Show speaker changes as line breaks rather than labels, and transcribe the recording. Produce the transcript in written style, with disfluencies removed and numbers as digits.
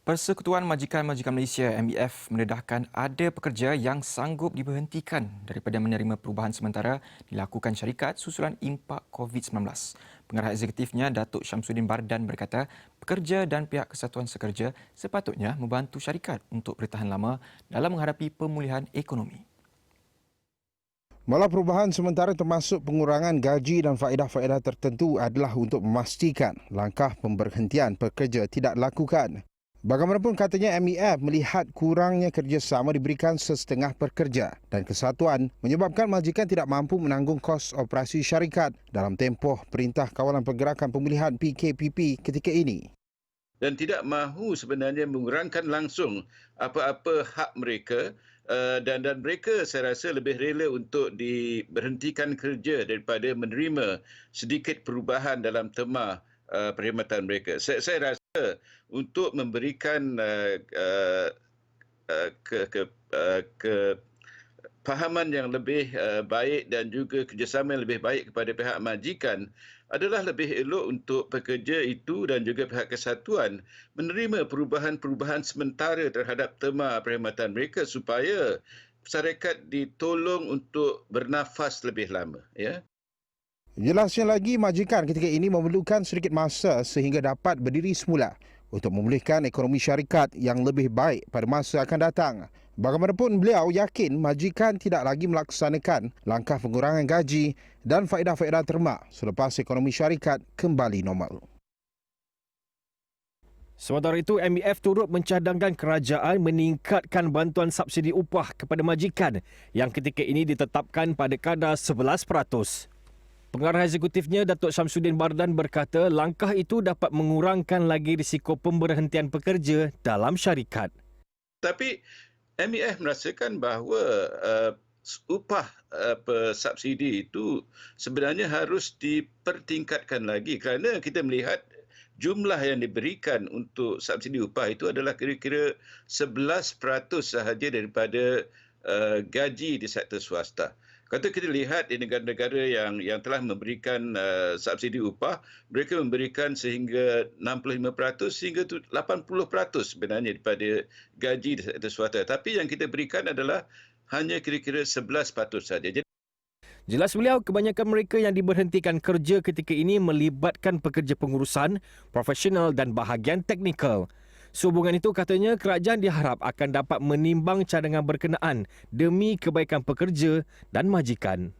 Persekutuan Majikan-Majikan Malaysia MEF mendedahkan ada pekerja yang sanggup diberhentikan daripada menerima perubahan sementara dilakukan syarikat susulan impak COVID-19. Pengarah eksekutifnya Datuk Syamsuddin Bardan berkata, pekerja dan pihak kesatuan sekerja sepatutnya membantu syarikat untuk bertahan lama dalam menghadapi pemulihan ekonomi.
Malah perubahan sementara termasuk pengurangan gaji dan faedah-faedah tertentu adalah untuk memastikan langkah pemberhentian pekerja tidak dilakukan. Bagaimanapun katanya MEF melihat kurangnya kerjasama diberikan sesetengah pekerja dan kesatuan menyebabkan majikan tidak mampu menanggung kos operasi syarikat dalam tempoh Perintah Kawalan Pergerakan Pemulihan PKPP ketika ini.
Dan tidak mahu sebenarnya mengurangkan langsung apa-apa hak mereka dan mereka saya rasa lebih rela untuk diberhentikan kerja daripada menerima sedikit perubahan dalam tema perkhidmatan mereka. Saya rasa untuk memberikan kefahaman yang lebih baik dan juga kerjasama yang lebih baik kepada pihak majikan adalah lebih elok untuk pekerja itu dan juga pihak kesatuan menerima perubahan-perubahan sementara terhadap tema perkhidmatan mereka supaya syarikat ditolong untuk bernafas lebih lama. Ya.
Jelasnya lagi, majikan ketika ini memerlukan sedikit masa sehingga dapat berdiri semula untuk memulihkan ekonomi syarikat yang lebih baik pada masa akan datang. Bagaimanapun beliau yakin majikan tidak lagi melaksanakan langkah pengurangan gaji dan faedah-faedah terma selepas ekonomi syarikat kembali normal.
Sementara itu, MEF turut mencadangkan kerajaan meningkatkan bantuan subsidi upah kepada majikan yang ketika ini ditetapkan pada kadar 11%. Pengarah eksekutifnya Datuk Syamsuddin Bardan berkata langkah itu dapat mengurangkan lagi risiko pemberhentian pekerja dalam syarikat.
Tapi MEF merasakan bahawa upah subsidi itu sebenarnya harus dipertingkatkan lagi kerana kita melihat jumlah yang diberikan untuk subsidi upah itu adalah kira-kira 11% sahaja daripada gaji di sektor swasta. Kalau kita lihat di negara-negara yang telah memberikan subsidi upah, mereka memberikan sehingga 65% hingga 80% sebenarnya daripada gaji di sektor swasta. Tapi yang kita berikan adalah hanya kira-kira 11% saja.
Jelas beliau, kebanyakan mereka yang diberhentikan kerja ketika ini melibatkan pekerja pengurusan, profesional dan bahagian teknikal. Sehubungan itu, katanya kerajaan diharap akan dapat menimbang cadangan berkenaan demi kebaikan pekerja dan majikan.